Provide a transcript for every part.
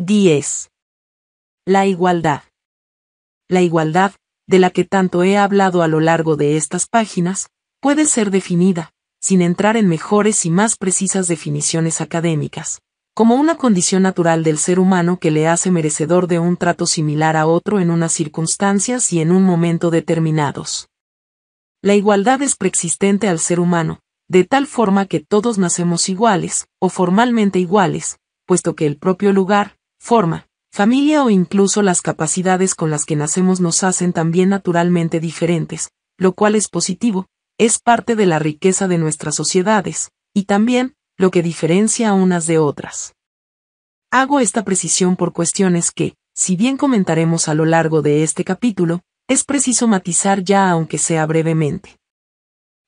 10. La igualdad. La igualdad, de la que tanto he hablado a lo largo de estas páginas, puede ser definida, sin entrar en mejores y más precisas definiciones académicas, como una condición natural del ser humano que le hace merecedor de un trato similar a otro en unas circunstancias y en un momento determinados. La igualdad es preexistente al ser humano, de tal forma que todos nacemos iguales, o formalmente iguales, puesto que el propio lugar, forma, familia o incluso las capacidades con las que nacemos nos hacen también naturalmente diferentes, lo cual es positivo, es parte de la riqueza de nuestras sociedades, y también, lo que diferencia a unas de otras. Hago esta precisión por cuestiones que, si bien comentaremos a lo largo de este capítulo, es preciso matizar ya aunque sea brevemente.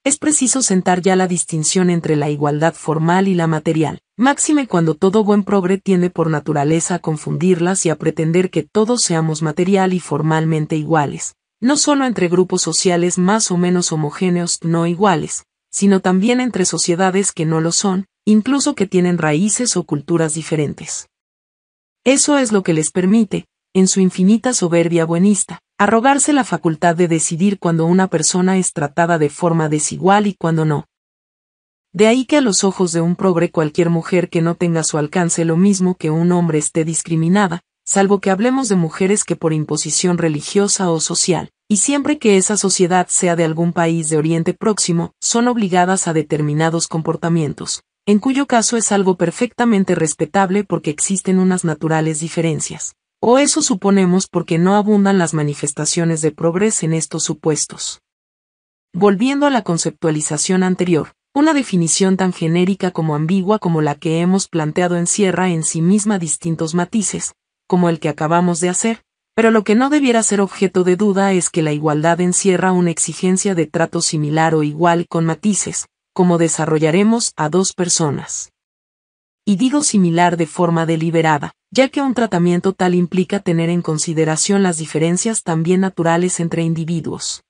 Es preciso sentar ya la distinción entre la igualdad formal y la material, máxime cuando todo buen progre tiende por naturaleza a confundirlas y a pretender que todos seamos material y formalmente iguales, no solo entre grupos sociales más o menos homogéneos no iguales, sino también entre sociedades que no lo son, incluso que tienen raíces o culturas diferentes. Eso es lo que les permite, en su infinita soberbia buenista, arrogarse la facultad de decidir cuando una persona es tratada de forma desigual y cuando no. De ahí que a los ojos de un progre cualquier mujer que no tenga a su alcance lo mismo que un hombre esté discriminada, salvo que hablemos de mujeres que por imposición religiosa o social, y siempre que esa sociedad sea de algún país de Oriente Próximo, son obligadas a determinados comportamientos, en cuyo caso es algo perfectamente respetable porque existen unas naturales diferencias. O eso suponemos porque no abundan las manifestaciones de progreso en estos supuestos. Volviendo a la conceptualización anterior, una definición tan genérica como ambigua como la que hemos planteado encierra en sí misma distintos matices, como el que acabamos de hacer, pero lo que no debiera ser objeto de duda es que la igualdad encierra una exigencia de trato similar o igual con matices, como desarrollaremos a dos personas. Y digo similar de forma deliberada, ya que un tratamiento tal implica tener en consideración las diferencias también naturales entre individuos.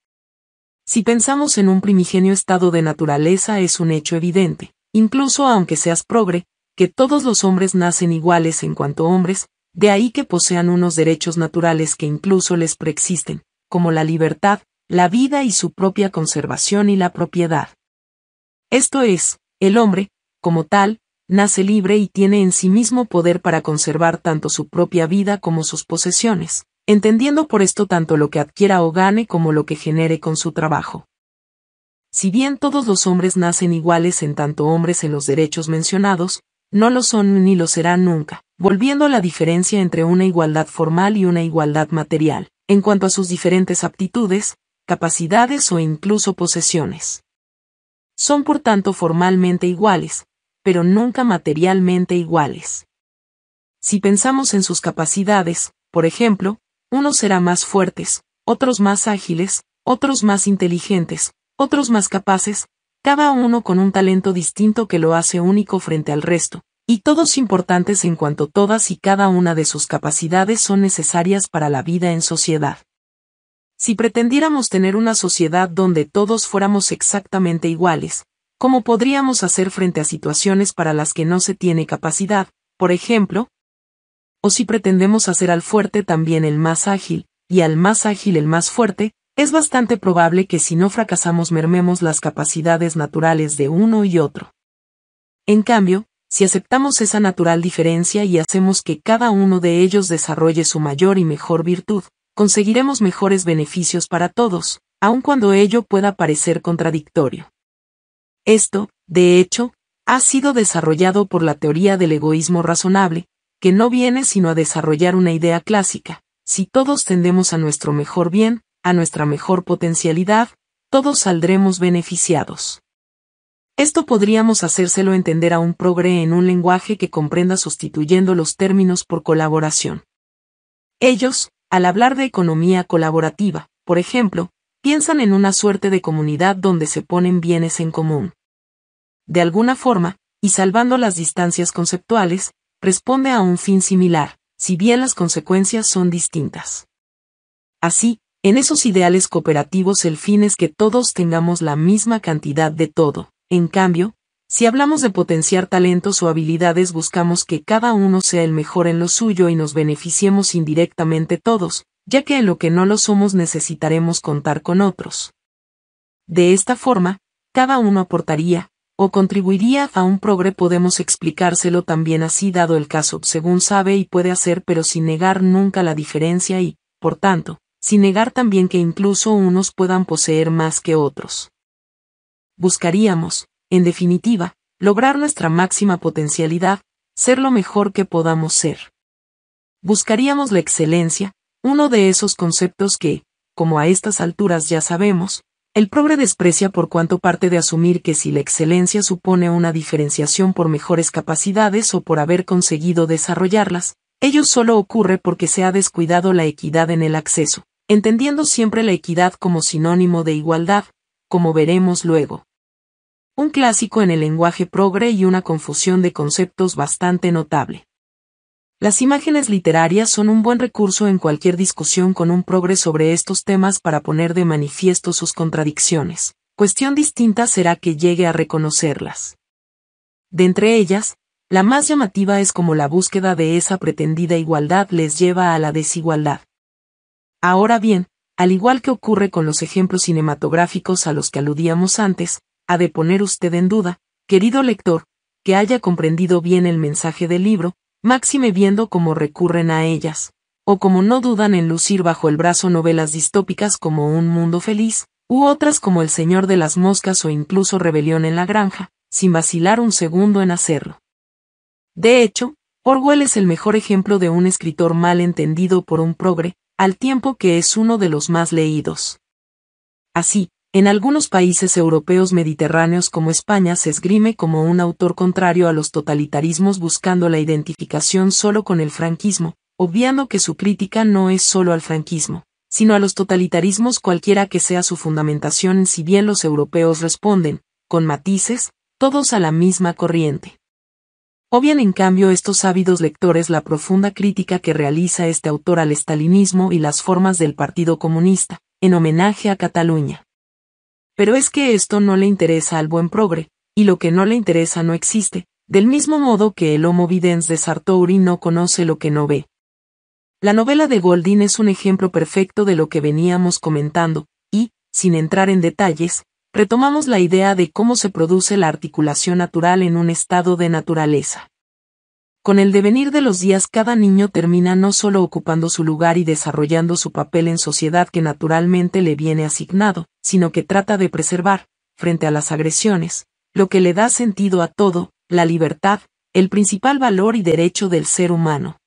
Si pensamos en un primigenio estado de naturaleza es un hecho evidente, incluso aunque seas progre, que todos los hombres nacen iguales en cuanto hombres, de ahí que posean unos derechos naturales que incluso les preexisten, como la libertad, la vida y su propia conservación y la propiedad. Esto es, el hombre, como tal, nace libre y tiene en sí mismo poder para conservar tanto su propia vida como sus posesiones, entendiendo por esto tanto lo que adquiera o gane como lo que genere con su trabajo. Si bien todos los hombres nacen iguales en tanto hombres en los derechos mencionados, no lo son ni lo serán nunca, volviendo a la diferencia entre una igualdad formal y una igualdad material, en cuanto a sus diferentes aptitudes, capacidades o incluso posesiones. Son por tanto formalmente iguales, pero nunca materialmente iguales. Si pensamos en sus capacidades, por ejemplo, unos serán más fuertes, otros más ágiles, otros más inteligentes, otros más capaces, cada uno con un talento distinto que lo hace único frente al resto, y todos importantes en cuanto todas y cada una de sus capacidades son necesarias para la vida en sociedad. Si pretendiéramos tener una sociedad donde todos fuéramos exactamente iguales, ¿cómo podríamos hacer frente a situaciones para las que no se tiene capacidad, por ejemplo? O si pretendemos hacer al fuerte también el más ágil, y al más ágil el más fuerte, es bastante probable que si no fracasamos mermemos las capacidades naturales de uno y otro. En cambio, si aceptamos esa natural diferencia y hacemos que cada uno de ellos desarrolle su mayor y mejor virtud, conseguiremos mejores beneficios para todos, aun cuando ello pueda parecer contradictorio. Esto, de hecho, ha sido desarrollado por la teoría del egoísmo razonable, que no viene sino a desarrollar una idea clásica: si todos tendemos a nuestro mejor bien, a nuestra mejor potencialidad, todos saldremos beneficiados. Esto podríamos hacérselo entender a un progre en un lenguaje que comprenda sustituyendo los términos por colaboración. Ellos, al hablar de economía colaborativa, por ejemplo, piensan en una suerte de comunidad donde se ponen bienes en común. De alguna forma, y salvando las distancias conceptuales, responde a un fin similar, si bien las consecuencias son distintas. Así, en esos ideales cooperativos el fin es que todos tengamos la misma cantidad de todo. En cambio, Si hablamos de potenciar talentos o habilidades, buscamos que cada uno sea el mejor en lo suyo y nos beneficiemos indirectamente todos, ya que en lo que no lo somos necesitaremos contar con otros. De esta forma, cada uno aportaría, o contribuiría a un progre. Podemos explicárselo también así dado el caso, según sabe y puede hacer, pero sin negar nunca la diferencia y, por tanto, sin negar también que incluso unos puedan poseer más que otros. Buscaríamos, en definitiva, lograr nuestra máxima potencialidad, ser lo mejor que podamos ser. Buscaríamos la excelencia, uno de esos conceptos que, como a estas alturas ya sabemos, el progre desprecia por cuanto parte de asumir que si la excelencia supone una diferenciación por mejores capacidades o por haber conseguido desarrollarlas, ello solo ocurre porque se ha descuidado la equidad en el acceso, entendiendo siempre la equidad como sinónimo de igualdad, como veremos luego. Un clásico en el lenguaje progre y una confusión de conceptos bastante notable. Las imágenes literarias son un buen recurso en cualquier discusión con un progre sobre estos temas para poner de manifiesto sus contradicciones. Cuestión distinta será que llegue a reconocerlas. De entre ellas, la más llamativa es cómo la búsqueda de esa pretendida igualdad les lleva a la desigualdad. Ahora bien, al igual que ocurre con los ejemplos cinematográficos a los que aludíamos antes, ha de poner usted en duda, querido lector, que haya comprendido bien el mensaje del libro, máxime viendo cómo recurren a ellas, o como no dudan en lucir bajo el brazo novelas distópicas como Un Mundo Feliz, u otras como El Señor de las Moscas o incluso Rebelión en la Granja, sin vacilar un segundo en hacerlo. De hecho, Orwell es el mejor ejemplo de un escritor mal entendido por un progre, al tiempo que es uno de los más leídos. Así, en algunos países europeos mediterráneos como España se esgrime como un autor contrario a los totalitarismos buscando la identificación solo con el franquismo, obviando que su crítica no es solo al franquismo, sino a los totalitarismos cualquiera que sea su fundamentación, si bien los europeos responden, con matices, todos a la misma corriente. Obvian en cambio estos ávidos lectores la profunda crítica que realiza este autor al estalinismo y las formas del Partido Comunista, en homenaje a Cataluña. Pero es que esto no le interesa al buen progre, y lo que no le interesa no existe, del mismo modo que el Homo videns de Sartori no conoce lo que no ve. La novela de Goldin es un ejemplo perfecto de lo que veníamos comentando, y, sin entrar en detalles, retomamos la idea de cómo se produce la articulación natural en un estado de naturaleza. Con el devenir de los días cada niño termina no solo ocupando su lugar y desarrollando su papel en sociedad que naturalmente le viene asignado, sino que trata de preservar, frente a las agresiones, lo que le da sentido a todo, la libertad, el principal valor y derecho del ser humano.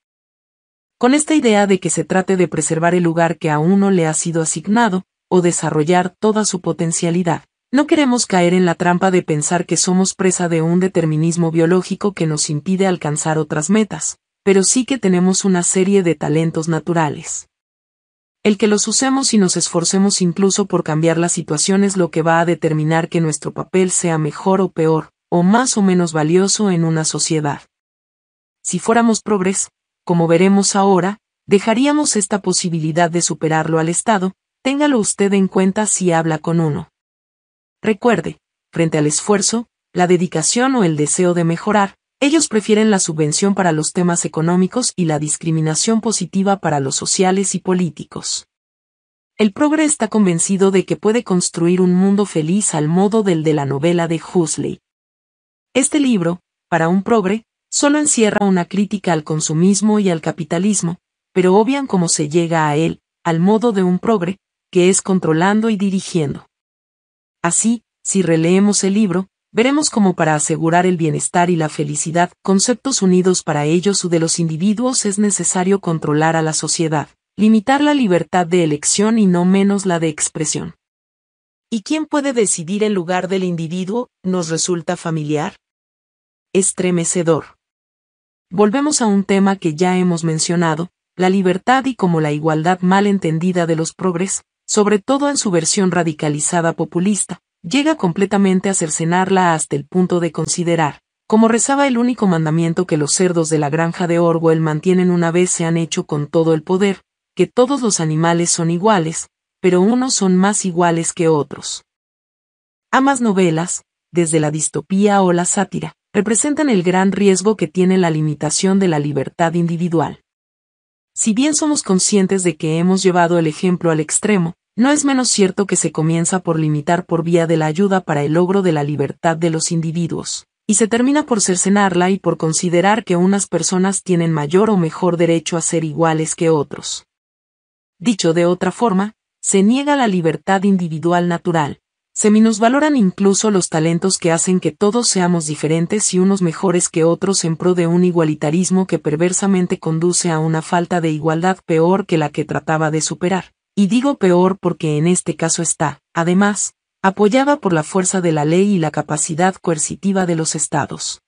Con esta idea de que se trate de preservar el lugar que a uno le ha sido asignado, o desarrollar toda su potencialidad, no queremos caer en la trampa de pensar que somos presa de un determinismo biológico que nos impide alcanzar otras metas, pero sí que tenemos una serie de talentos naturales. El que los usemos y nos esforcemos incluso por cambiar la situación es lo que va a determinar que nuestro papel sea mejor o peor, o más o menos valioso en una sociedad. Si fuéramos progres, como veremos ahora, dejaríamos esta posibilidad de superarlo al Estado, téngalo usted en cuenta si habla con uno. Recuerde, frente al esfuerzo, la dedicación o el deseo de mejorar, ellos prefieren la subvención para los temas económicos y la discriminación positiva para los sociales y políticos. El progre está convencido de que puede construir un mundo feliz al modo del de la novela de Huxley. Este libro, para un progre, solo encierra una crítica al consumismo y al capitalismo, pero obvian cómo se llega a él, al modo de un progre, que es controlando y dirigiendo. Así, si releemos el libro, veremos cómo para asegurar el bienestar y la felicidad, conceptos unidos para ellos o de los individuos, es necesario controlar a la sociedad, limitar la libertad de elección y no menos la de expresión. ¿Y quién puede decidir en lugar del individuo? ¿Nos resulta familiar? Estremecedor. Volvemos a un tema que ya hemos mencionado, la libertad y como la igualdad mal entendida de los progres, sobre todo en su versión radicalizada populista, llega completamente a cercenarla hasta el punto de considerar, como rezaba el único mandamiento que los cerdos de la granja de Orwell mantienen una vez se han hecho con todo el poder, que todos los animales son iguales, pero unos son más iguales que otros. Ambas novelas, desde la distopía o la sátira, representan el gran riesgo que tiene la limitación de la libertad individual. Si bien somos conscientes de que hemos llevado el ejemplo al extremo, no es menos cierto que se comienza por limitar por vía de la ayuda para el logro de la libertad de los individuos, y se termina por cercenarla y por considerar que unas personas tienen mayor o mejor derecho a ser iguales que otros. Dicho de otra forma, se niega la libertad individual natural. Se minusvaloran incluso los talentos que hacen que todos seamos diferentes y unos mejores que otros en pro de un igualitarismo que perversamente conduce a una falta de igualdad peor que la que trataba de superar. Y digo peor porque en este caso está, además, apoyada por la fuerza de la ley y la capacidad coercitiva de los estados.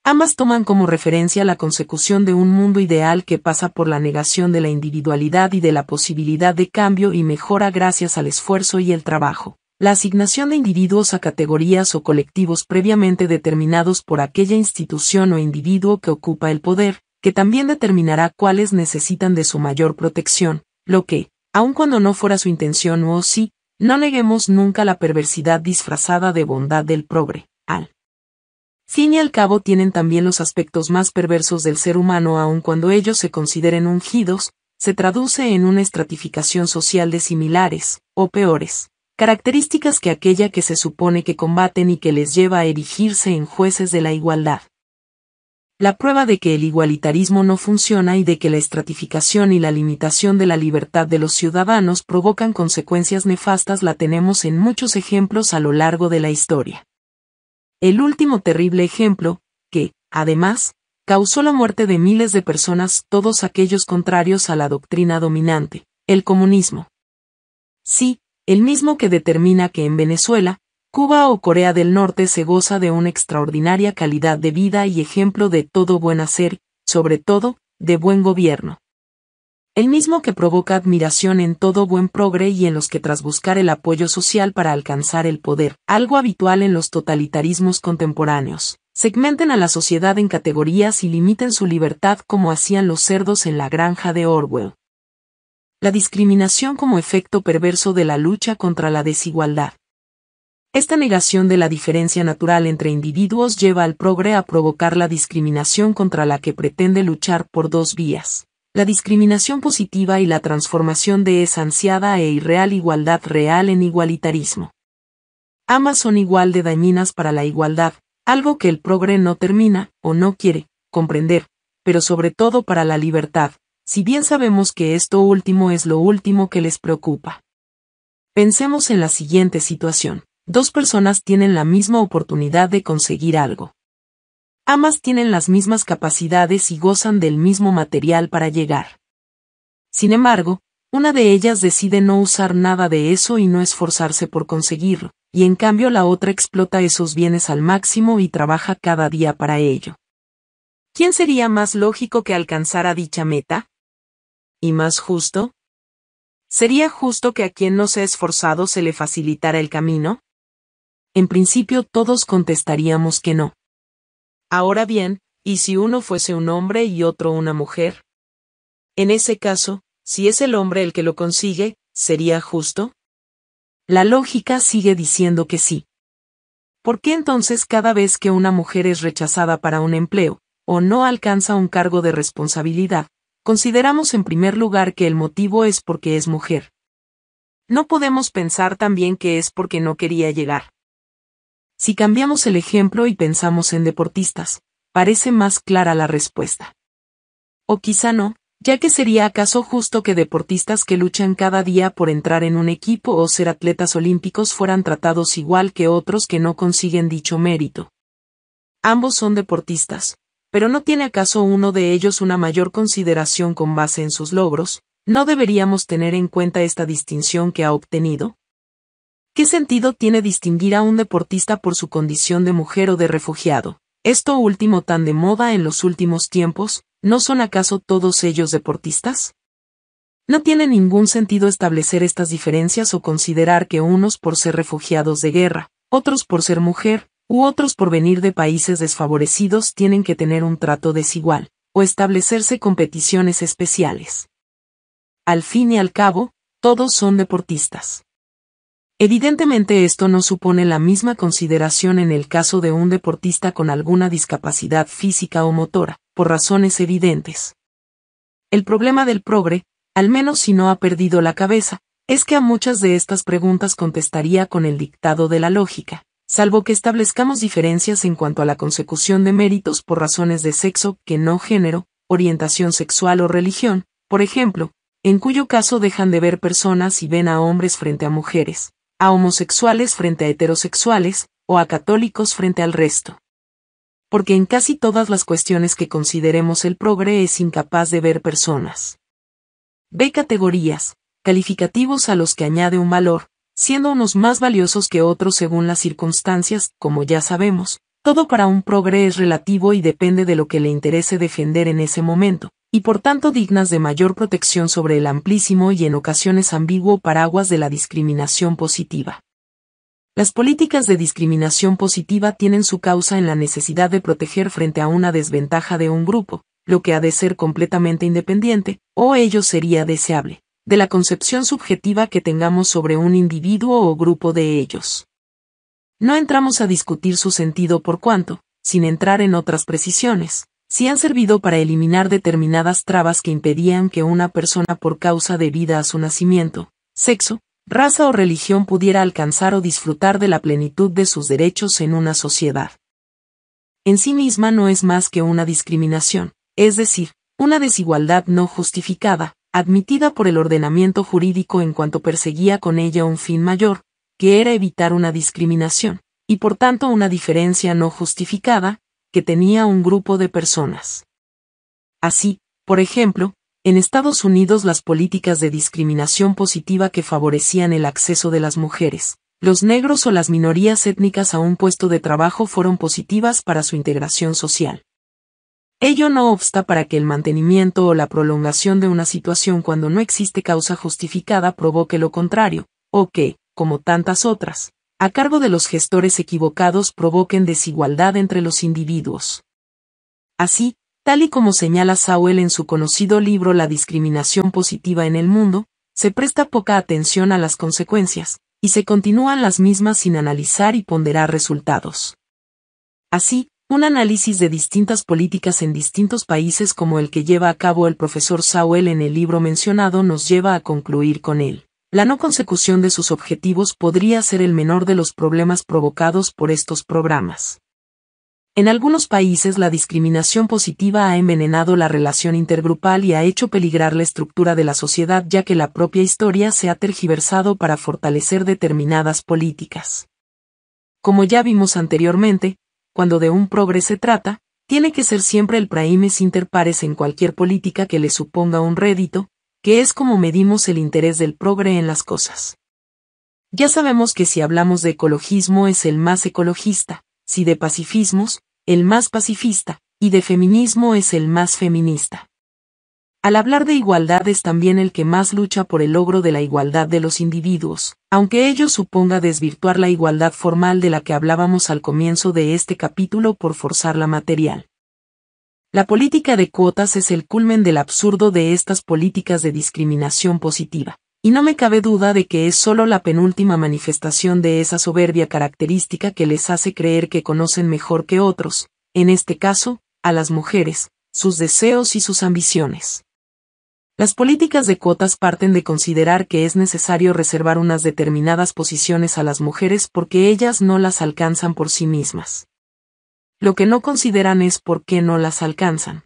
Ambas toman como referencia la consecución de un mundo ideal que pasa por la negación de la individualidad y de la posibilidad de cambio y mejora gracias al esfuerzo y el trabajo. La asignación de individuos a categorías o colectivos previamente determinados por aquella institución o individuo que ocupa el poder, que también determinará cuáles necesitan de su mayor protección, lo que, aun cuando no fuera su intención o sí, no neguemos nunca la perversidad disfrazada de bondad del progre. Al fin y al cabo tienen también los aspectos más perversos del ser humano aun cuando ellos se consideren ungidos, se traduce en una estratificación social de similares, o peores, características que aquella que se supone que combaten y que les lleva a erigirse en jueces de la igualdad. La prueba de que el igualitarismo no funciona y de que la estratificación y la limitación de la libertad de los ciudadanos provocan consecuencias nefastas la tenemos en muchos ejemplos a lo largo de la historia. El último terrible ejemplo, que, además, causó la muerte de miles de personas, todos aquellos contrarios a la doctrina dominante, el comunismo. Sí, el mismo que determina que en Venezuela, Cuba o Corea del Norte se goza de una extraordinaria calidad de vida y ejemplo de todo buen hacer, sobre todo, de buen gobierno. El mismo que provoca admiración en todo buen progre y en los que tras buscar el apoyo social para alcanzar el poder, algo habitual en los totalitarismos contemporáneos, segmenten a la sociedad en categorías y limiten su libertad como hacían los cerdos en la granja de Orwell. La discriminación como efecto perverso de la lucha contra la desigualdad. Esta negación de la diferencia natural entre individuos lleva al progre a provocar la discriminación contra la que pretende luchar por dos vías: la discriminación positiva y la transformación de esa ansiada e irreal igualdad real en igualitarismo. Ambas son igual de dañinas para la igualdad, algo que el progre no termina, o no quiere, comprender, pero sobre todo para la libertad, si bien sabemos que esto último es lo último que les preocupa. Pensemos en la siguiente situación. Dos personas tienen la misma oportunidad de conseguir algo. Ambas tienen las mismas capacidades y gozan del mismo material para llegar. Sin embargo, una de ellas decide no usar nada de eso y no esforzarse por conseguirlo, y en cambio la otra explota esos bienes al máximo y trabaja cada día para ello. ¿Quién sería más lógico que alcanzara dicha meta? ¿Y más justo? ¿Sería justo que a quien no se ha esforzado se le facilitara el camino? En principio todos contestaríamos que no. Ahora bien, ¿y si uno fuese un hombre y otro una mujer? En ese caso, si es el hombre el que lo consigue, ¿sería justo? La lógica sigue diciendo que sí. ¿Por qué entonces cada vez que una mujer es rechazada para un empleo, o no alcanza un cargo de responsabilidad, consideramos en primer lugar que el motivo es porque es mujer? ¿No podemos pensar también que es porque no quería llegar? Si cambiamos el ejemplo y pensamos en deportistas, parece más clara la respuesta. O quizá no, ya que sería acaso justo que deportistas que luchan cada día por entrar en un equipo o ser atletas olímpicos fueran tratados igual que otros que no consiguen dicho mérito. Ambos son deportistas, pero ¿no tiene acaso uno de ellos una mayor consideración con base en sus logros? ¿No deberíamos tener en cuenta esta distinción que ha obtenido? ¿Qué sentido tiene distinguir a un deportista por su condición de mujer o de refugiado? Esto último tan de moda en los últimos tiempos, ¿no son acaso todos ellos deportistas? No tiene ningún sentido establecer estas diferencias o considerar que unos por ser refugiados de guerra, otros por ser mujer, u otros por venir de países desfavorecidos tienen que tener un trato desigual, o establecerse competiciones especiales. Al fin y al cabo, todos son deportistas. Evidentemente esto no supone la misma consideración en el caso de un deportista con alguna discapacidad física o motora, por razones evidentes. El problema del progre, al menos si no ha perdido la cabeza, es que a muchas de estas preguntas contestaría con el dictado de la lógica, salvo que establezcamos diferencias en cuanto a la consecución de méritos por razones de sexo que no género, orientación sexual o religión, por ejemplo, en cuyo caso dejan de ver personas y ven a hombres frente a mujeres, a homosexuales frente a heterosexuales, o a católicos frente al resto. Porque en casi todas las cuestiones que consideremos el progre es incapaz de ver personas. Ve categorías, calificativos a los que añade un valor, siendo unos más valiosos que otros según las circunstancias, como ya sabemos. Todo para un progre es relativo y depende de lo que le interese defender en ese momento, y por tanto dignas de mayor protección sobre el amplísimo y en ocasiones ambiguo paraguas de la discriminación positiva. Las políticas de discriminación positiva tienen su causa en la necesidad de proteger frente a una desventaja de un grupo, lo que ha de ser completamente independiente, o ello sería deseable, de la concepción subjetiva que tengamos sobre un individuo o grupo de ellos. No entramos a discutir su sentido por cuanto, sin entrar en otras precisiones, si han servido para eliminar determinadas trabas que impedían que una persona por causa debida a su nacimiento, sexo, raza o religión pudiera alcanzar o disfrutar de la plenitud de sus derechos en una sociedad. En sí misma no es más que una discriminación, es decir, una desigualdad no justificada, admitida por el ordenamiento jurídico en cuanto perseguía con ella un fin mayor, que era evitar una discriminación, y por tanto una diferencia no justificada, que tenía un grupo de personas. Así, por ejemplo, en Estados Unidos las políticas de discriminación positiva que favorecían el acceso de las mujeres, los negros o las minorías étnicas a un puesto de trabajo fueron positivas para su integración social. Ello no obsta para que el mantenimiento o la prolongación de una situación cuando no existe causa justificada provoque lo contrario, o que, como tantas otras, a cargo de los gestores equivocados provoquen desigualdad entre los individuos. Así, tal y como señala Sowell en su conocido libro La discriminación positiva en el mundo, se presta poca atención a las consecuencias, y se continúan las mismas sin analizar y ponderar resultados. Así, un análisis de distintas políticas en distintos países como el que lleva a cabo el profesor Sowell en el libro mencionado nos lleva a concluir con él. La no consecución de sus objetivos podría ser el menor de los problemas provocados por estos programas. En algunos países la discriminación positiva ha envenenado la relación intergrupal y ha hecho peligrar la estructura de la sociedad ya que la propia historia se ha tergiversado para fortalecer determinadas políticas. Como ya vimos anteriormente, cuando de un progre se trata, tiene que ser siempre el primes inter pares en cualquier política que le suponga un rédito, que es como medimos el interés del progre en las cosas. Ya sabemos que si hablamos de ecologismo es el más ecologista, si de pacifismos, el más pacifista, y de feminismo es el más feminista. Al hablar de igualdad es también el que más lucha por el logro de la igualdad de los individuos, aunque ello suponga desvirtuar la igualdad formal de la que hablábamos al comienzo de este capítulo por forzar la material. La política de cuotas es el culmen del absurdo de estas políticas de discriminación positiva, y no me cabe duda de que es solo la penúltima manifestación de esa soberbia característica que les hace creer que conocen mejor que otros, en este caso, a las mujeres, sus deseos y sus ambiciones. Las políticas de cuotas parten de considerar que es necesario reservar unas determinadas posiciones a las mujeres porque ellas no las alcanzan por sí mismas. Lo que no consideran es por qué no las alcanzan.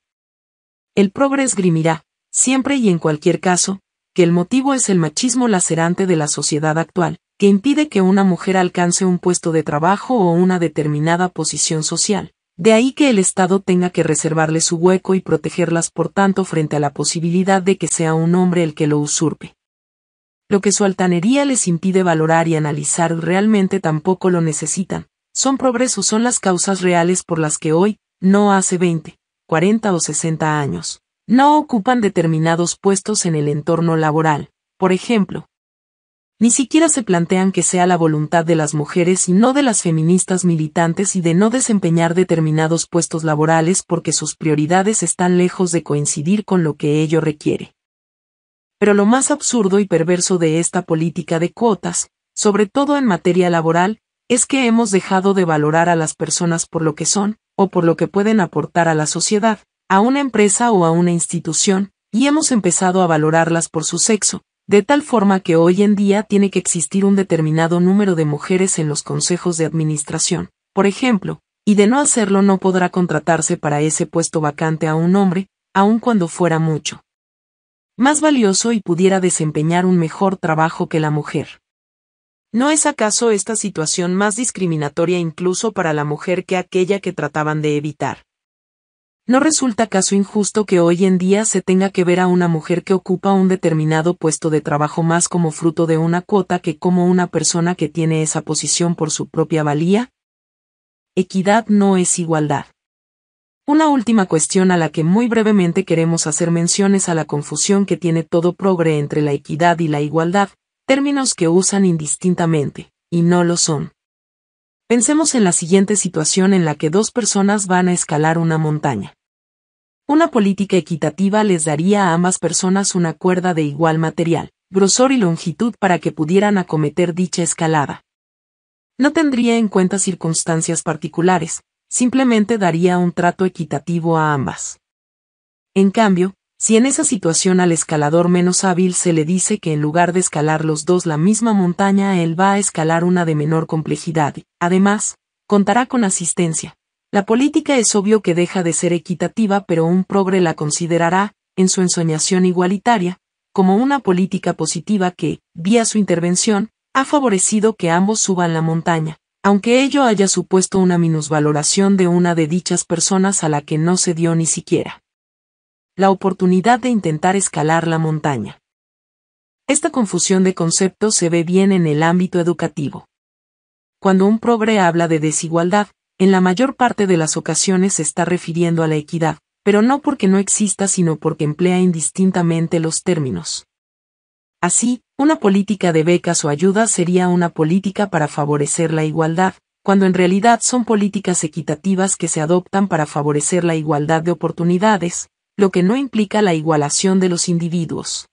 El progre esgrimirá, siempre y en cualquier caso, que el motivo es el machismo lacerante de la sociedad actual, que impide que una mujer alcance un puesto de trabajo o una determinada posición social. De ahí que el Estado tenga que reservarle su hueco y protegerlas por tanto frente a la posibilidad de que sea un hombre el que lo usurpe. Lo que su altanería les impide valorar y analizar realmente tampoco lo necesitan. Son progresos, son las causas reales por las que hoy, no hace 20, 40 o 60 años, no ocupan determinados puestos en el entorno laboral, por ejemplo. Ni siquiera se plantean que sea la voluntad de las mujeres y no de las feministas militantes y de no desempeñar determinados puestos laborales porque sus prioridades están lejos de coincidir con lo que ello requiere. Pero lo más absurdo y perverso de esta política de cuotas, sobre todo en materia laboral, es que hemos dejado de valorar a las personas por lo que son, o por lo que pueden aportar a la sociedad, a una empresa o a una institución, y hemos empezado a valorarlas por su sexo, de tal forma que hoy en día tiene que existir un determinado número de mujeres en los consejos de administración, por ejemplo, y de no hacerlo no podrá contratarse para ese puesto vacante a un hombre, aun cuando fuera mucho más valioso y pudiera desempeñar un mejor trabajo que la mujer. ¿No es acaso esta situación más discriminatoria incluso para la mujer que aquella que trataban de evitar? ¿No resulta acaso injusto que hoy en día se tenga que ver a una mujer que ocupa un determinado puesto de trabajo más como fruto de una cuota que como una persona que tiene esa posición por su propia valía? Equidad no es igualdad. Una última cuestión a la que muy brevemente queremos hacer mención es a la confusión que tiene todo progre entre la equidad y la igualdad, términos que usan indistintamente, y no lo son. Pensemos en la siguiente situación en la que dos personas van a escalar una montaña. Una política equitativa les daría a ambas personas una cuerda de igual material, grosor y longitud para que pudieran acometer dicha escalada. No tendría en cuenta circunstancias particulares, simplemente daría un trato equitativo a ambas. En cambio, si en esa situación al escalador menos hábil se le dice que en lugar de escalar los dos la misma montaña él va a escalar una de menor complejidad, además, contará con asistencia. La política es obvio que deja de ser equitativa, pero un progre la considerará, en su ensoñación igualitaria, como una política positiva que, vía su intervención, ha favorecido que ambos suban la montaña, aunque ello haya supuesto una minusvaloración de una de dichas personas a la que no se dio ni siquiera la oportunidad de intentar escalar la montaña. Esta confusión de conceptos se ve bien en el ámbito educativo. Cuando un progre habla de desigualdad, en la mayor parte de las ocasiones se está refiriendo a la equidad, pero no porque no exista sino porque emplea indistintamente los términos. Así, una política de becas o ayudas sería una política para favorecer la igualdad, cuando en realidad son políticas equitativas que se adoptan para favorecer la igualdad de oportunidades, lo que no implica la igualación de los individuos.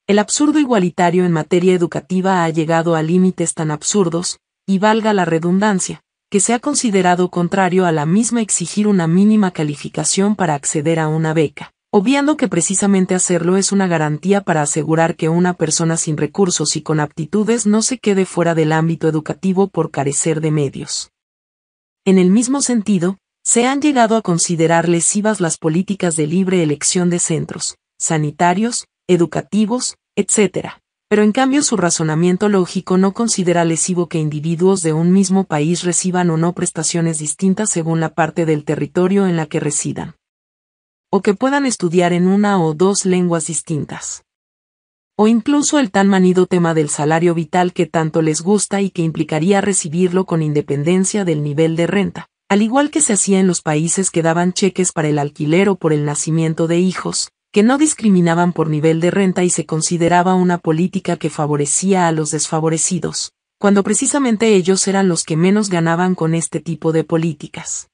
El absurdo igualitario en materia educativa ha llegado a límites tan absurdos, y valga la redundancia, que se ha considerado contrario a la misma exigir una mínima calificación para acceder a una beca, obviando que precisamente hacerlo es una garantía para asegurar que una persona sin recursos y con aptitudes no se quede fuera del ámbito educativo por carecer de medios. En el mismo sentido, se han llegado a considerar lesivas las políticas de libre elección de centros, sanitarios, educativos, etc. Pero en cambio su razonamiento lógico no considera lesivo que individuos de un mismo país reciban o no prestaciones distintas según la parte del territorio en la que residan. O que puedan estudiar en una o dos lenguas distintas. O incluso el tan manido tema del salario vital que tanto les gusta y que implicaría recibirlo con independencia del nivel de renta, al igual que se hacía en los países que daban cheques para el alquiler o por el nacimiento de hijos, que no discriminaban por nivel de renta y se consideraba una política que favorecía a los desfavorecidos, cuando precisamente ellos eran los que menos ganaban con este tipo de políticas.